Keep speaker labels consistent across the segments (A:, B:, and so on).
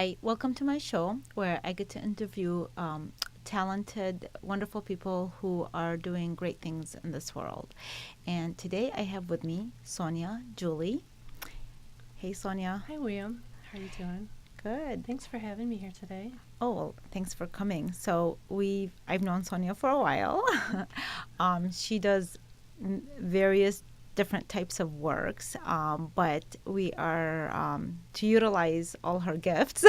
A: Hi, welcome to my show where I get to interview talented, wonderful people who are doing great things in this world. And today I have with me Sonia, Julie. Hey, Sonia.
B: Hi, William. How are you doing?
A: Good.
B: Thanks for having me here today.
A: Oh, well, thanks for coming. So I've known Sonia for a while. She does various different types of works, but we are to utilize all her gifts.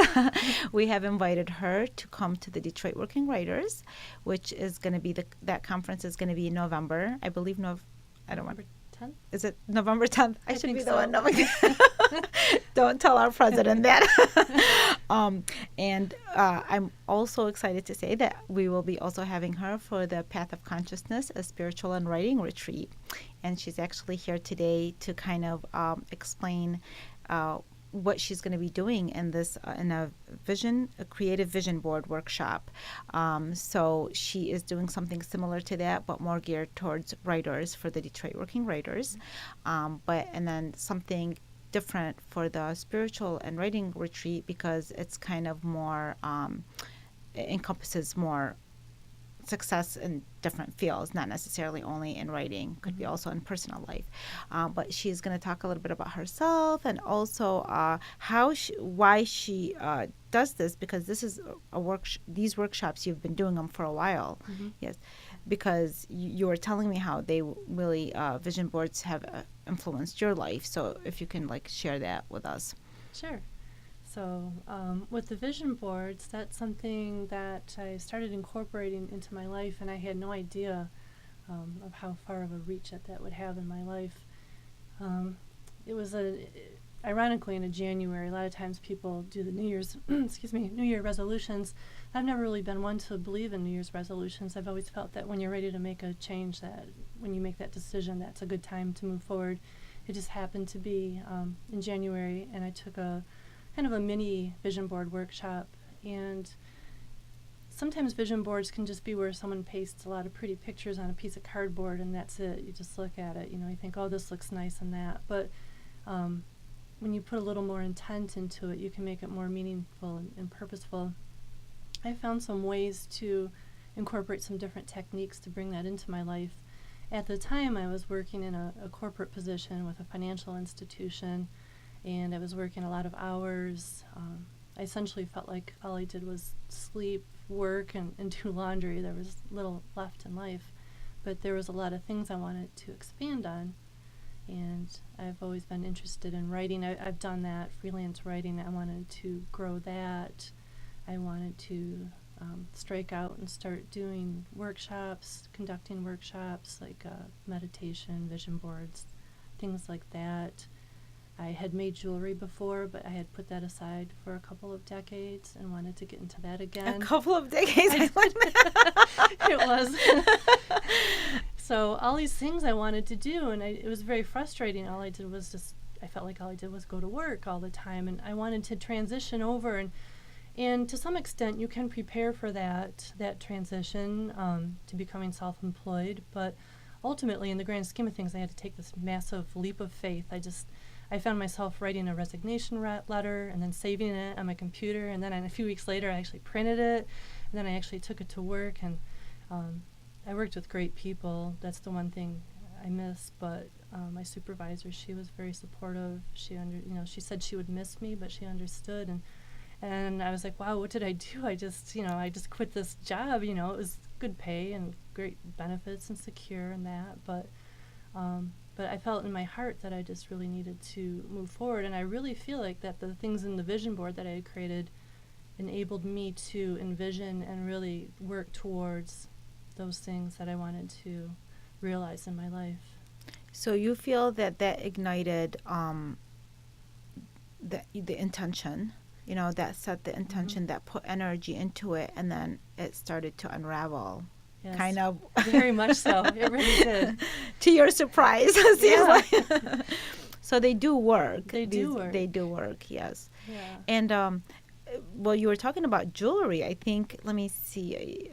A: We have invited her to come to the Detroit Working Writers, which is going to be that conference is going to be in November, I believe. I don't want.
B: November 10th?
A: Is it November 10th? I should
B: think
A: be the
B: so.
A: one knowing. Don't tell our president that. And I'm also excited to say that we will be also having her for the Path of Consciousness, a spiritual and writing retreat. And she's actually here today to kind of explain what she's going to be doing in this in a creative vision board workshop. So she is doing something similar to that, but more geared towards writers for the Detroit Working Writers. And then something different for the spiritual and writing retreat because it's kind of more it encompasses more success in different fields, not necessarily only in writing, could be also in personal life. But she's going to talk a little bit about herself and also why she does this, because this is these workshops, you've been doing them for a while. Yes, because you were telling me how they really vision boards have influenced your life. So if you can share that with us.
B: Sure. So with the vision boards, that's something that I started incorporating into my life, and I had no idea of how far of a reach that would have in my life. It was ironically in January. A lot of times people do the New Year's, New Year resolutions. I've never really been one to believe in New Year's resolutions. I've always felt that when you're ready to make a change, that when you make that decision, that's a good time to move forward. It just happened to be in January, and I took a kind of a mini vision board workshop. And sometimes vision boards can just be where someone pastes a lot of pretty pictures on a piece of cardboard, and that's it. You just look at it, you think, oh, this looks nice and that. But when you put a little more intent into it, you can make it more meaningful and purposeful. I found some ways to incorporate some different techniques to bring that into my life. At the time, I was working in a corporate position with a financial institution, and I was working a lot of hours. I essentially felt like all I did was sleep, work, and do laundry. There was little left in life, but there was a lot of things I wanted to expand on, and I've always been interested in writing. I've done that, freelance writing. I wanted to grow that. I wanted to strike out and start doing workshops, conducting workshops like meditation, vision boards, things like that. I had made jewelry before, but I had put that aside for a couple of decades and wanted to get into that again.
A: A couple of decades?
B: It was. So all these things I wanted to do, and it was very frustrating. I felt like all I did was go to work all the time, and I wanted to transition over, and to some extent you can prepare for that transition to becoming self-employed, but ultimately in the grand scheme of things I had to take this massive leap of faith. I found myself writing a resignation letter and then saving it on my computer, and then a few weeks later I actually printed it, and then I actually took it to work, and I worked with great people. That's the one thing I miss, but my supervisor, she was very supportive. She said she would miss me, but she understood, and I was like, wow, what did I do? I just quit this job. It was good pay and great benefits and secure and that, but I felt in my heart that I just really needed to move forward, and I really feel like that the things in the vision board that I had created enabled me to envision and really work towards those things that I wanted to realize in my life.
A: So you feel that ignited the intention, that set the intention, that put energy into it, and then it started to unravel.
B: Yes,
A: kind of.
B: Very much so. It really did.
A: To your surprise, it seems like. So they do work.
B: They do
A: work, yes.
B: Yeah.
A: And, well, you were talking about jewelry. I think, let me see.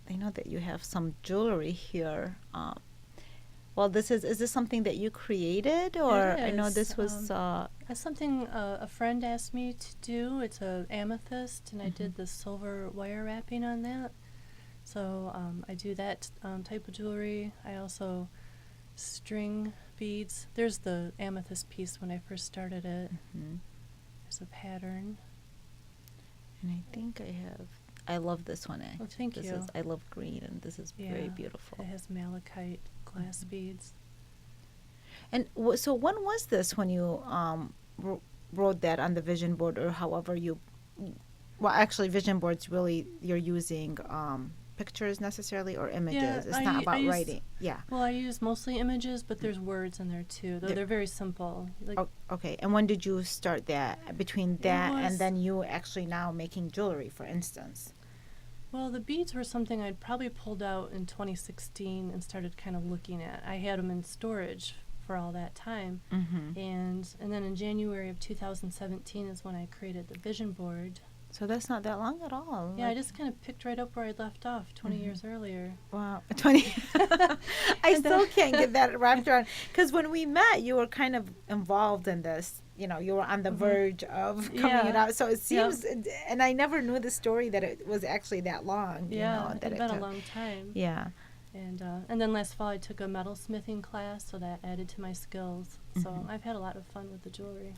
A: I know that you have some jewelry here. Well, is this something that you created,
B: It
A: or I know
B: is.
A: this was
B: That's something a friend asked me to do. It's a amethyst, and I
A: mhm.
B: did the silver wire wrapping on that. So I do that type of jewelry. I also string beads. There's the amethyst piece when I first started it.
A: Mhm.
B: There's a pattern.
A: And I think I love this one.
B: Oh, thank you.
A: I love green, and this is very
B: Yeah,
A: beautiful.
B: it has malachite glass beads.
A: And so when was this when you wrote that on the vision board, or however you, well, actually vision boards really you're using pictures necessarily or
B: Yeah,
A: images. It's not
B: I
A: about
B: use,
A: writing. Yeah.
B: well, I use mostly images, but there's words in there too, though
A: There-
B: they're very simple. Like,
A: Oh, okay. And when did you start that? Between
B: it
A: that and
B: was,
A: then you actually now making jewelry, for instance.
B: well, the beads were something I'd probably pulled out in 2016 and started kind of looking at. I had them in storage for all that time.
A: Mm-hmm.
B: And then in January of 2017 is when I created the vision board.
A: So that's not that long at all.
B: Yeah, I just kind of picked right up where I left off 20
A: Mhm.
B: years earlier.
A: Wow, 20. I
B: And
A: still
B: then-
A: can't get that wrapped around. Because when we met, you were kind of involved in this. You know, you were on the
B: Mhm.
A: verge of coming it
B: Yeah.
A: out. So it seems, and I never knew the story that it was actually that long.
B: Yeah,
A: You know,
B: it's
A: that
B: been a
A: took.
B: long time.
A: Yeah.
B: And then last fall I took a metalsmithing class, so that added to my skills. So
A: Mhm.
B: I've had a lot of fun with the jewelry.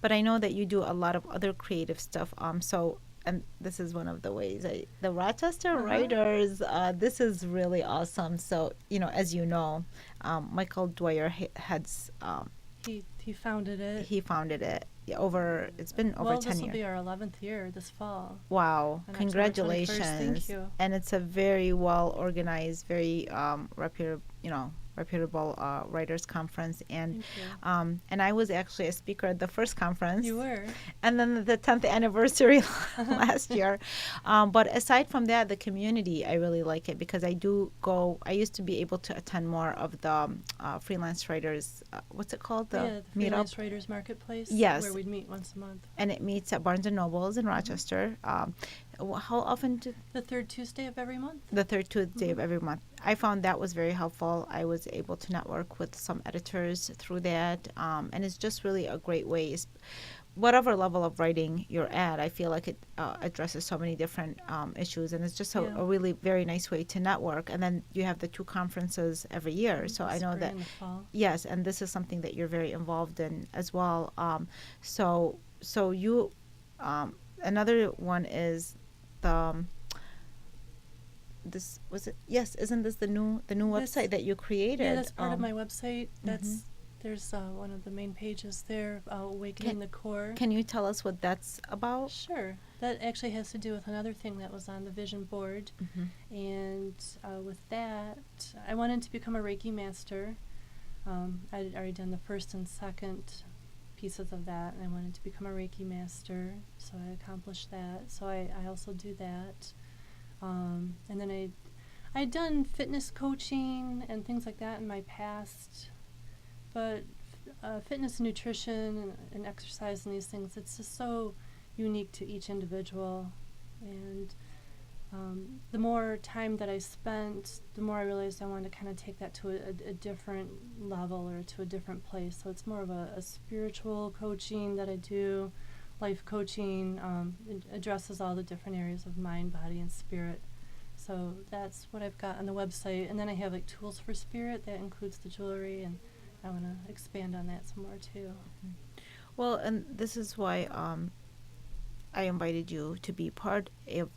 A: But I know that you do a lot of other creative stuff. And this is one of the ways the Rochester
B: Uh-huh.
A: writers. This is really awesome. So as you know, Michael Dwyer heads.
B: He founded it.
A: He founded it it's been over
B: Well,
A: 10
B: this will
A: years.
B: be our 11th year this fall.
A: Wow,
B: On October 21st.
A: congratulations.
B: Thank you.
A: And it's a very well organized, very reputable writers conference,
B: Thank you.
A: and I was actually a speaker at the first conference.
B: You were.
A: And then the 10th anniversary last year. But aside from that, the community, I really like it because I used to be able to attend more of the freelance writers, what's it called?
B: The
A: meetup.
B: Freelance Writers Marketplace.
A: Yes.
B: Where we'd meet once a month.
A: And it meets at Barnes & Nobles in Rochester. How often
B: The third Tuesday of every month.
A: the third Tuesday of every month. I found that was very helpful. I was able to network with some editors through that, and it's just really a great way. Whatever level of writing you're at, I feel like it addresses so many different issues, and it's just
B: Yeah.
A: a really very nice way to network. And then you have the two conferences every year, so I know
B: Spring
A: that
B: and the fall.
A: yes, and this is something that you're very involved in as well. So you, another one is the this was it? Yes, isn't this the new
B: This-
A: website that you created?
B: Yeah, that's part of my website.
A: mhm.
B: There's one of the main pages there, Awakening the Core.
A: Can you tell us what that's about?
B: Sure. That actually has to do with another thing that was on the vision board.
A: Mm-hmm.
B: And with that, I wanted to become a Reiki master. I'd already done the first and second pieces of that, and I wanted to become a Reiki master, so I accomplished that. So I also do that. And then I'd done fitness coaching and things like that in my past, but fitness and nutrition and exercise and these things, it's just so unique to each individual. And the more time that I spent, the more I realized I wanted to kind of take that to a different level or to a different place. So it's more of a spiritual coaching that I do, life coaching. It addresses all the different areas of mind, body, and spirit. So that's what I've got on the website. And then I have like tools for spirit that includes the jewelry, and I want to expand on that some more too.
A: Well, and this is why I invited you to be part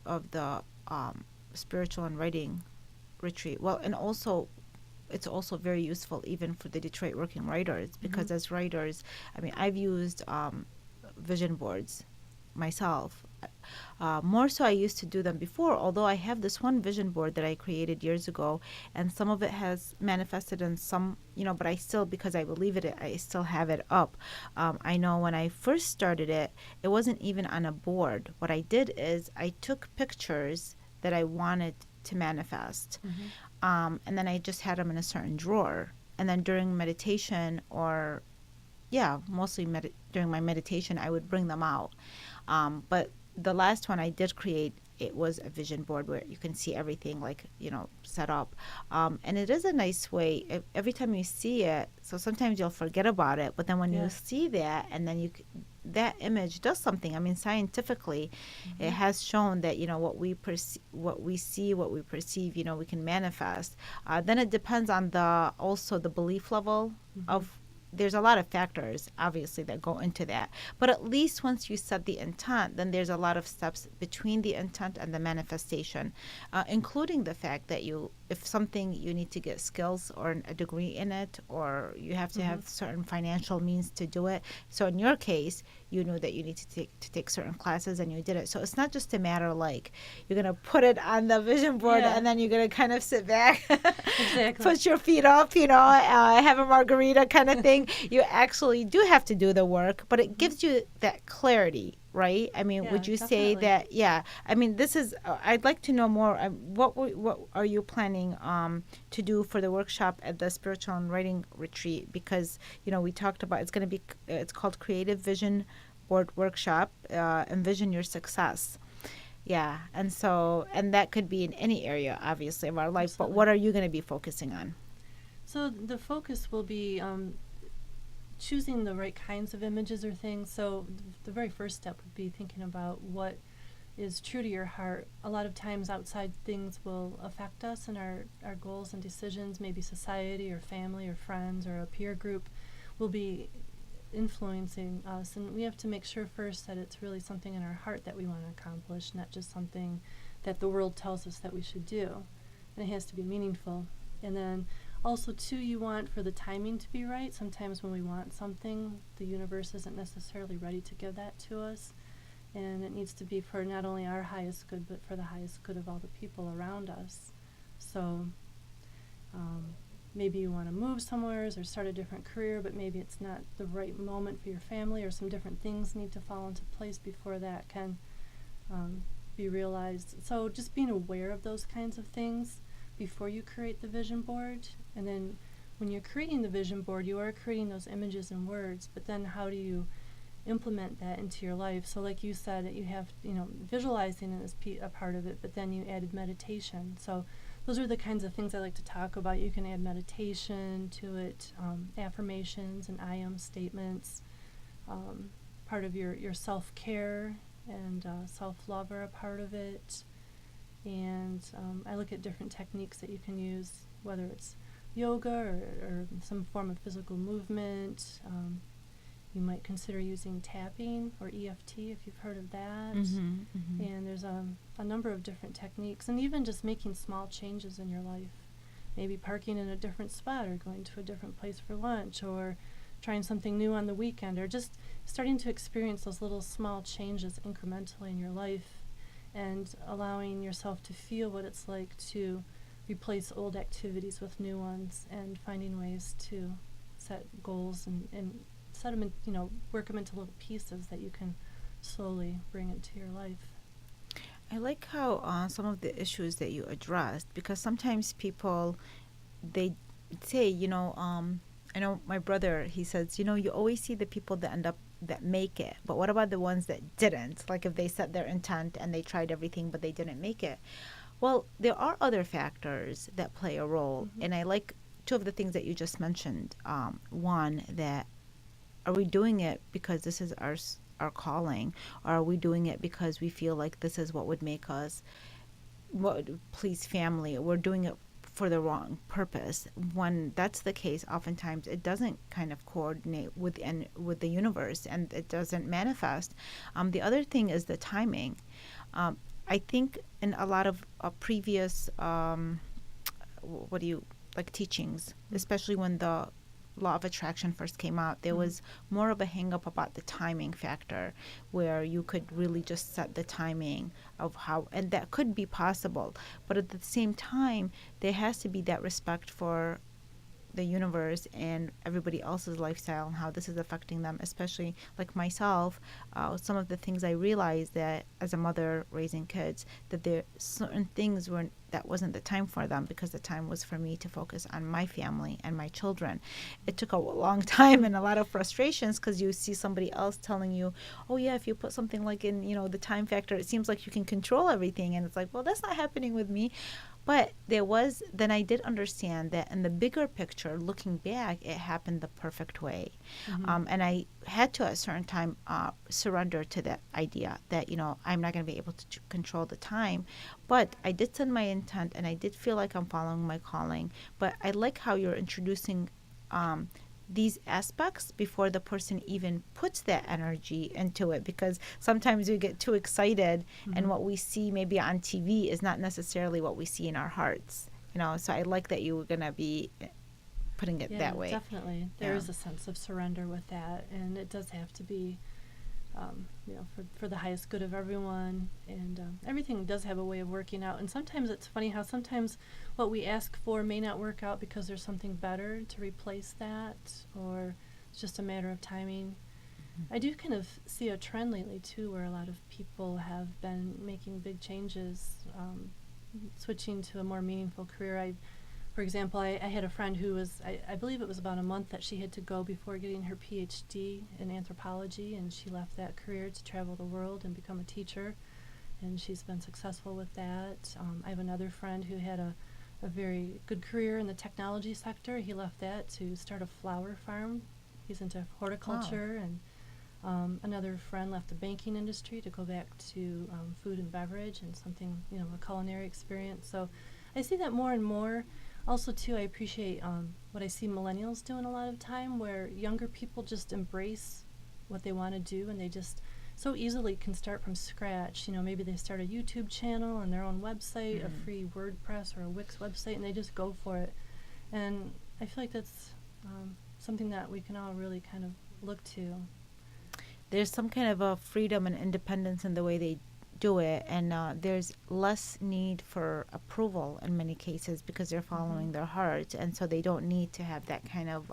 A: of the spiritual and writing retreat. Well, and also it's also very useful even for the Detroit working writers because as writers, I mean, I've used vision boards myself. More so I used to do them before, although I have this one vision board that I created years ago, and some of it has manifested and some, but I still, because I believe it, I still have it up. I know when I first started it, it wasn't even on a board. What I did is I took pictures that I wanted to manifest, and then I just had them in a certain drawer. And then during meditation mostly during my meditation, I would bring them out. But the last one I did create it was a vision board where you can see everything like, set up. And it is a nice way every time you see it. So sometimes you'll forget about it, but then when you
B: Yeah.
A: see that, and then that image does something. I mean, scientifically, it
B: Mm-hmm.
A: has shown that what we what we see, what we perceive, we can manifest. Then it depends on also the belief level
B: Mm-hmm.
A: of. There's a lot of factors, obviously, that go into that. But at least once you set the intent, then there's a lot of steps between the intent and the manifestation, including the fact that if something you need to get skills or a degree in it, or you have to
B: Mm-hmm.
A: have certain financial means to do it. So in your case, you knew that you need to take certain classes, and you did it. So it's not just a matter like you're gonna put it on the vision board
B: Yeah.
A: and then you're gonna kind of sit back,
B: Exactly.
A: put your feet up, have a margarita kind of thing. You actually do have to do the work, but it
B: Mm-hmm.
A: gives you that clarity, right? I mean,
B: Yeah,
A: would you say
B: definitely.
A: that? Yeah. I mean, this is. I'd like to know more. What are you planning to do for the workshop at the spiritual and writing retreat? Because we talked about it's called Creative Vision Board Workshop. Envision your success. Yeah, and that could be in any area, obviously, of our life. But
B: Absolutely.
A: what are you going to be focusing on?
B: So the focus will be choosing the right kinds of images or things. So the very first step would be thinking about what is true to your heart. A lot of times outside things will affect us and our goals and decisions, maybe society or family or friends or a peer group will be influencing us, and we have to make sure first that it's really something in our heart that we want to accomplish, not just something that the world tells us that we should do. And it has to be meaningful. And then also too, you want for the timing to be right. Sometimes when we want something, the universe isn't necessarily ready to give that to us, and it needs to be for not only our highest good but for the highest good of all the people around us. So um, maybe you want to move somewhere or start a different career, but maybe it's not the right moment for your family, or some different things need to fall into place before that can be realized. So just being aware of those kinds of things before you create the vision board. And then when you're creating the vision board, you are creating those images and words, but then how do you implement that into your life? So like you said, that you have, visualizing is a part of it, but then you added meditation. So those are the kinds of things I like to talk about. You can add meditation to it, affirmations and I am statements. Part of your self-care and self-love are a part of it. And I look at different techniques that you can use, whether it's yoga or some form of physical movement. You might consider using tapping or EFT if you've heard of that.
A: Mm-hmm, mm-hmm.
B: And there's a number of different techniques, and even just making small changes in your life. Maybe parking in a different spot, or going to a different place for lunch, or trying something new on the weekend, or just starting to experience those little small changes incrementally in your life, and allowing yourself to feel what it's like to replace old activities with new ones, and finding ways to set goals and set them in, work them into little pieces that you can slowly bring into your life.
A: I like how some of the issues that you addressed, because sometimes people they say, I know my brother, he says, you always see the people that end up that make it, but what about the ones that didn't? Like if they set their intent and they tried everything but they didn't make it. Well, there are other factors that play a role,
B: Mm-hmm.
A: and I like two of the things that you just mentioned. One, that are we doing it because this is our calling, or are we doing it because we feel like this is what would make us, what would please family? We're doing it for the wrong purpose. When that's the case, oftentimes it doesn't kind of coordinate with the universe, and it doesn't manifest. The other thing is the timing. I think in a lot of previous what do you like teachings, especially when the law of attraction first came out, there
B: Mm-hmm.
A: was more of a hang up about the timing factor, where you could really just set the timing of how, and that could be possible. But at the same time, there has to be that respect for the universe and everybody else's lifestyle and how this is affecting them, especially like myself. Some of the things I realized, that as a mother raising kids, that there certain things that wasn't the time for them, because the time was for me to focus on my family and my children. It took a long time and a lot of frustrations, because you see somebody else telling you, oh yeah, if you put something like in, the time factor, it seems like you can control everything. And it's like, well, that's not happening with me. But then I did understand that in the bigger picture, looking back, it happened the perfect way. And I had to, at a certain time, surrender to that idea that, I'm not going to be able to control the time. But I did send my intent, and I did feel like I'm following my calling. But I like how you're introducing these aspects before the person even puts that energy into it, because sometimes we get too excited, and what we see maybe on TV is not necessarily what we see in our hearts. So I like that you were going to be putting it that way.
B: Definitely. There is a sense of surrender with that, and it does have to be for the highest good of everyone, and everything does have a way of working out. And sometimes it's funny how sometimes what we ask for may not work out because there's something better to replace that, or it's just a matter of timing. I do kind of see a trend lately too, where a lot of people have been making big changes, switching to a more meaningful career. For example, I had a friend who was, I believe it was about a month that she had to go before getting her PhD in anthropology, and she left that career to travel the world and become a teacher, and she's been successful with that. I have another friend who had a very good career in the technology sector. He left that to start a flower farm. He's into horticulture. And another friend left the banking industry to go back to food and beverage and something, a culinary experience. So I see that more and more. Also, too, I appreciate what I see millennials doing a lot of time, where younger people just embrace what they want to do, and they just so easily can start from scratch. Maybe they start a YouTube channel and their own website, a free WordPress or a Wix website, and they just go for it. And I feel like that's something that we can all really kind of look to.
A: There's some kind of a freedom and independence in the way they do it, and there's less need for approval in many cases, because they're following their heart, and so they don't need to have that kind of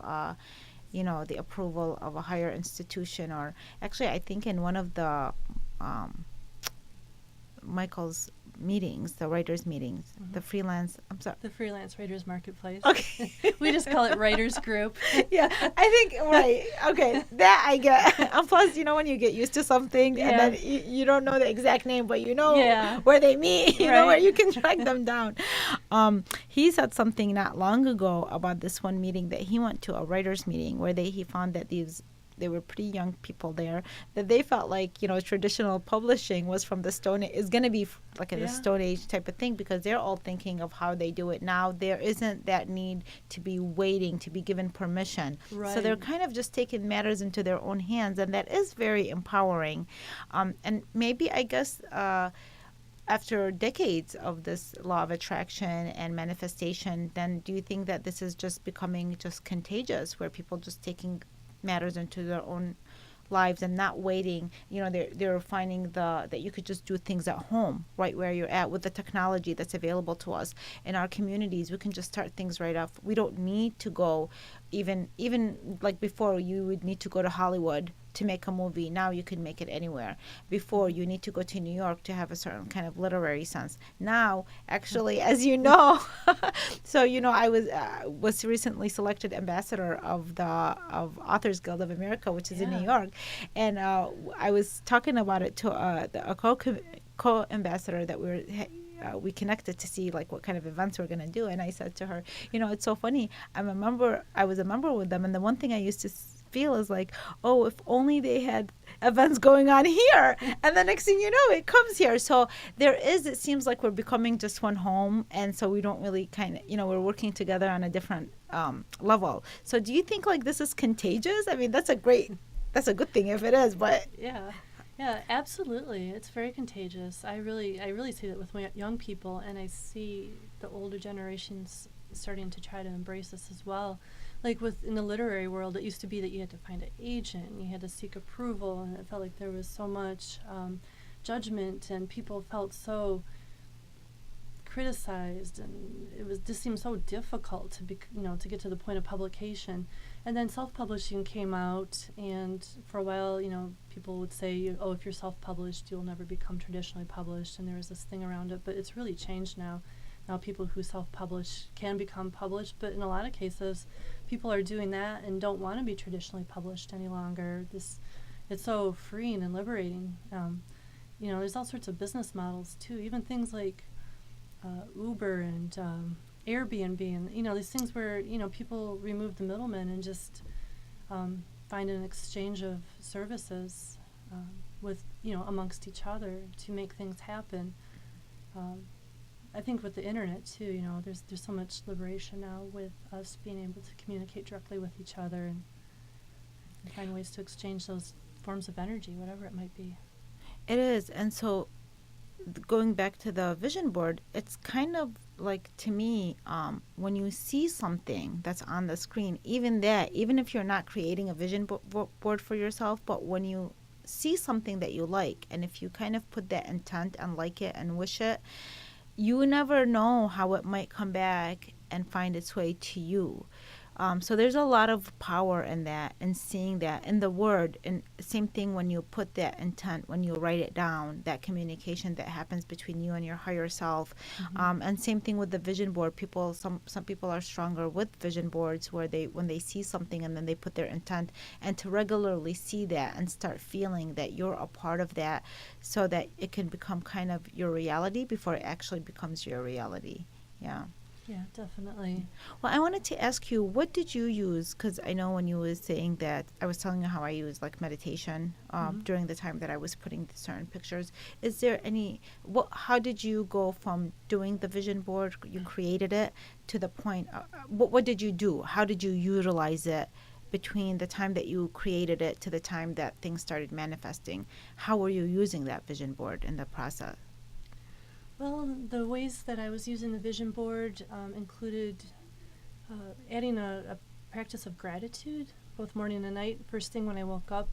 A: the approval of a higher institution. Or actually, I think in one of the Michael's meetings, the writers meetings, the freelance
B: writers marketplace.
A: Okay.
B: We just call it writers group.
A: Yeah, I think, right. Okay, that I get. And plus, when you get used to something, and then you don't know the exact name, but where they meet, you know where you can track them down. He said something not long ago about this one meeting that he went to, a writers meeting, where he found that they were pretty young people there, that they felt like, traditional publishing was from the Stone Age, is going to be like a Stone Age type of thing, because they're all thinking of how they do it now. There isn't that need to be waiting to be given permission. Right. So they're kind of just taking matters into their own hands, and that is very empowering. And maybe, I guess, after decades of this law of attraction and manifestation, then do you think that this is just becoming just contagious, where people just taking matters into their own lives and not waiting? They're finding that you could just do things at home, right where you're at, with the technology that's available to us in our communities. We can just start things right off. We don't need to go, even like before, you would need to go to Hollywood to make a movie. Now you can make it anywhere. Before, you need to go to New York to have a certain kind of literary sense. Now, actually, as you know, so I was recently selected ambassador of Authors Guild of America, which is in New York, and I was talking about it to a co-ambassador that we connected to see like what kind of events we're going to do. And I said to her, it's so funny. I was a member with them, and the one thing I used to feel is like, oh, if only they had events going on here, and the next thing you know, it comes here. So it seems like we're becoming just one home, and so we don't really kind of, we're working together on a different level. So do you think like this is contagious? I mean, that's a good thing if it is, but
B: yeah, absolutely. It's very contagious. I really see that with my young people, and I see the older generations starting to try to embrace this as well. Like in the literary world, it used to be that you had to find an agent, and you had to seek approval, and it felt like there was so much judgment, and people felt so criticized, and it just seemed so difficult to to get to the point of publication. And then self-publishing came out, and for a while, people would say, oh, if you're self-published, you'll never become traditionally published, and there was this thing around it. But it's really changed now. Now people who self-publish can become published, but in a lot of cases, people are doing that and don't want to be traditionally published any longer. It's so freeing and liberating. There's all sorts of business models too, even things like Uber and Airbnb, and these things where people remove the middleman and just find an exchange of services with amongst each other to make things happen. I think with the internet too, there's so much liberation now with us being able to communicate directly with each other and find ways to exchange those forms of energy, whatever it might be.
A: It is. And so going back to the vision board, it's kind of like, to me, when you see something that's on the screen, even that, even if you're not creating a vision board for yourself, but when you see something that you like, and if you kind of put that intent and like it and wish it, you never know how it might come back and find its way to you. So there's a lot of power in that, and seeing that in the word. And same thing when you put that intent, when you write it down, that communication that happens between you and your higher self. And same thing with the vision board. Some people are stronger with vision boards, where when they see something and then they put their intent, and to regularly see that and start feeling that you're a part of that, so that it can become kind of your reality before it actually becomes your reality. Yeah.
B: Yeah, definitely.
A: Well, I wanted to ask you, what did you use? Because I know when you was saying that, I was telling you how I use like meditation during the time that I was putting certain pictures. Is there how did you go from doing the vision board, you created it, to the point, what did you do? How did you utilize it between the time that you created it to the time that things started manifesting? How were you using that vision board in the process?
B: Well, the ways that I was using the vision board included adding a practice of gratitude, both morning and night. First thing when I woke up,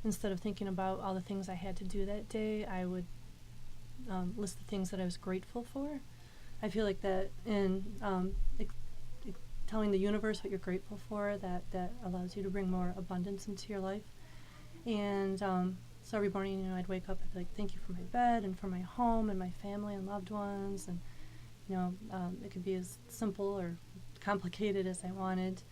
B: instead of thinking about all the things I had to do that day, I would list the things that I was grateful for. I feel like that in telling the universe what you're grateful for, that allows you to bring more abundance into your life. And so every morning, I'd wake up, I'd be like, thank you for my bed and for my home and my family and loved ones. And, it could be as simple or complicated as I wanted.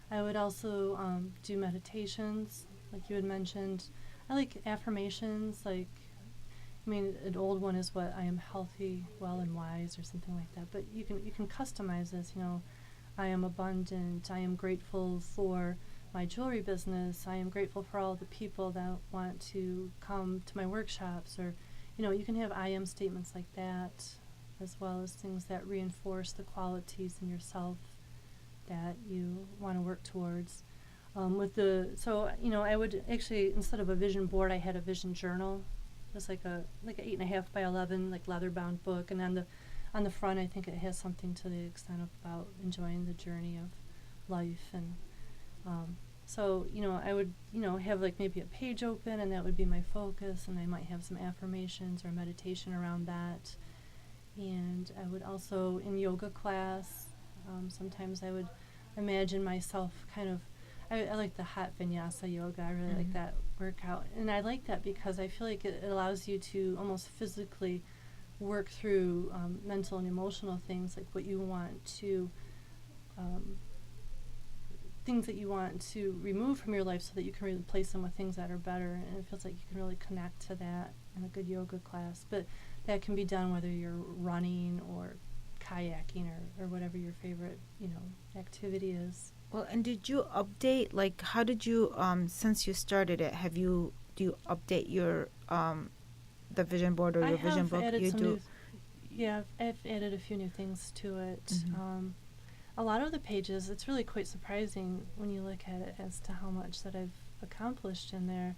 B: I would also do meditations, like you had mentioned. I like affirmations, an old one is what, I am healthy, well, and wise, or something like that. But you can customize this, I am abundant, I am grateful for my jewelry business, I am grateful for all the people that want to come to my workshops, or you can have I am statements like that, as well as things that reinforce the qualities in yourself that you want to work towards. I would actually, instead of a vision board, I had a vision journal. It was like a 8.5 by 11 like leather bound book, and on the front I think it has something to the extent of about enjoying the journey of life. And I would, have like maybe a page open, and that would be my focus, and I might have some affirmations or meditation around that. And I would also, in yoga class, sometimes I would imagine myself kind of, I like the hot vinyasa yoga. I really like that workout. And I like that because I feel like it allows you to almost physically work through mental and emotional things, like what you want to things that you want to remove from your life, so that you can replace them with things that are better. And it feels like you can really connect to that in a good yoga class. But that can be done whether you're running or kayaking or whatever your favorite activity is.
A: Well, and did you update, like, how did you, since you started it, do you update your the vision board or your vision book?
B: I've added a few new things to it.
A: Mm-hmm.
B: A lot of the pages, it's really quite surprising when you look at it as to how much that I've accomplished in there.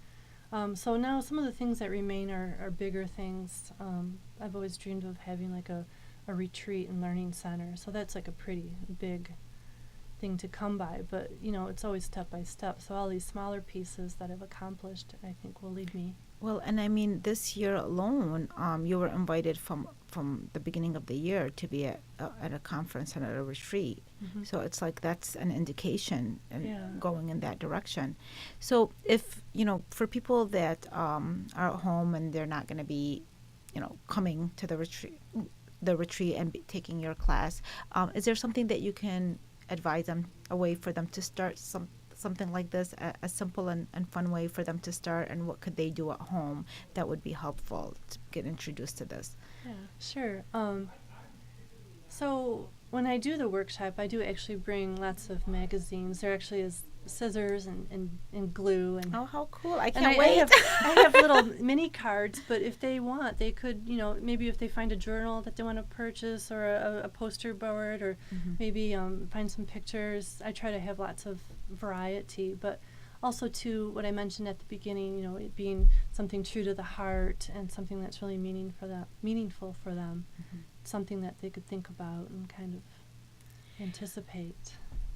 B: So now some of the things that remain are bigger things. I've always dreamed of having like a retreat and learning center. So that's like a pretty big thing to come by. But, it's always step by step. So all these smaller pieces that I've accomplished, I think, will lead me.
A: Well, and I mean, this year alone, you were invited from the beginning of the year to be at a conference and at a retreat.
B: Mm-hmm.
A: So it's like that's an indication and going in that direction. So if, for people that are at home and they're not going to be, coming to the retreat, the retreat and taking your class, is there something that you can advise them, a way for them to start something like this, a simple and fun way for them to start, and what could they do at home that would be helpful to get introduced to this?
B: Yeah, sure. So when I do the workshop, I do actually bring lots of magazines. There actually is scissors and glue and
A: Oh, how cool! I
B: and
A: can't wait.
B: I have little mini cards, but if they want, they could, maybe if they find a journal that they want to purchase or a poster board or maybe find some pictures. I try to have lots of variety, but also too, what I mentioned at the beginning, it being something true to the heart and something that's really meaningful for them, something that they could think about and kind of anticipate.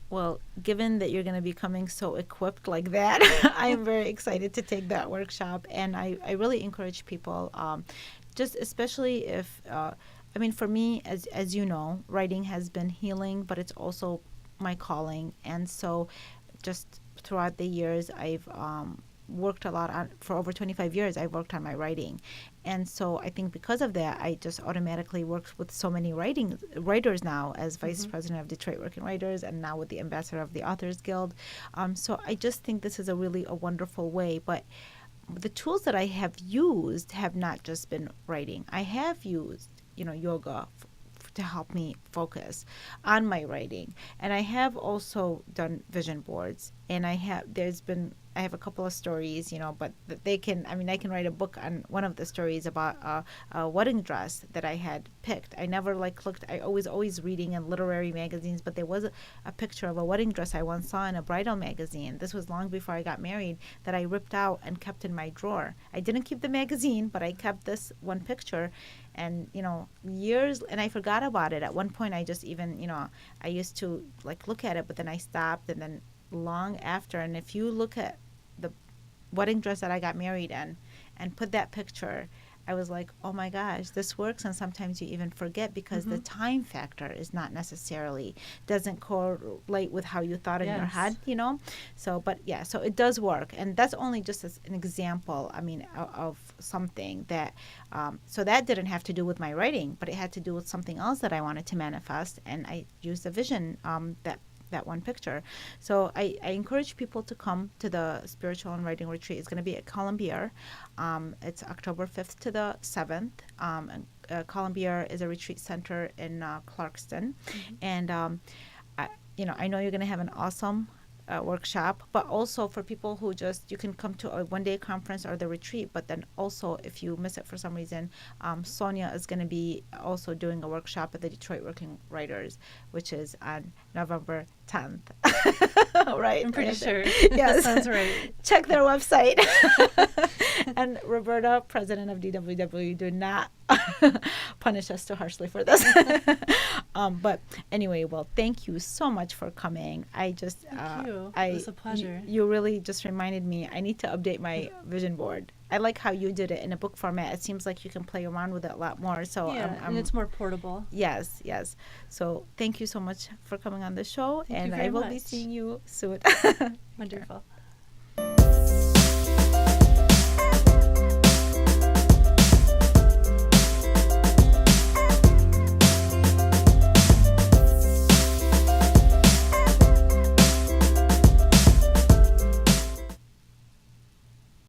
A: Well, given that you're going to be coming so equipped like that, I am very excited to take that workshop. And I really encourage people, just especially if, I mean, for me, as you know, writing has been healing, but it's also my calling. And so just throughout the years, I've worked a lot on, for over 25 years, I've worked on my writing. And so I think because of that, I just automatically worked with so many writers now as vice president of Detroit Working Writers and now with the ambassador of the Authors Guild. So I just think this is a wonderful way. But the tools that I have used have not just been writing. I have used, yoga to help me focus on my writing. And I have also done vision boards. And I have a couple of stories, but I can write a book on one of the stories about a wedding dress that I had picked. I never looked, I always reading in literary magazines, but there was a picture of a wedding dress I once saw in a bridal magazine. This was long before I got married, that I ripped out and kept in my drawer. I didn't keep the magazine, but I kept this one picture. And, years, and I forgot about it. At one point, I just even, I used to look at it, but then I stopped, and then long after. And if you look at the wedding dress that I got married in and put that picture, I was like, oh my gosh, this works. And sometimes you even forget because the time factor is not necessarily, doesn't correlate with how you thought in your head, So, but yeah, so it does work. And that's only just as an example, of something that, so that didn't have to do with my writing, but it had to do with something else that I wanted to manifest. And I used a vision, that one picture. So I encourage people to come to the Spiritual and Writing Retreat. It's going to be at Columbier. It's October 5th to the 7th. Columbier is a retreat center in Clarkston. And, I know you're going to have an awesome workshop, but also for people who you can come to a one-day conference or the retreat, but then also if you miss it for some reason, Sonia is going to be also doing a workshop at the Detroit Working Writers, which is on November 10th. Right?
B: I'm pretty sure.
A: Yes.
B: That sounds right.
A: Check their website. And Roberta, president of DWW, do not punish us too harshly for this. But anyway, well, thank you so much for coming.
B: Thank you. It was a pleasure.
A: You really just reminded me, I need to update my vision board. I like how you did it in a book format. It seems like you can play around with it a lot more. So
B: and it's more portable.
A: Yes. So thank you so much for coming on the show,
B: Thank you
A: and
B: very
A: I will
B: much.
A: be seeing you soon.
B: Wonderful.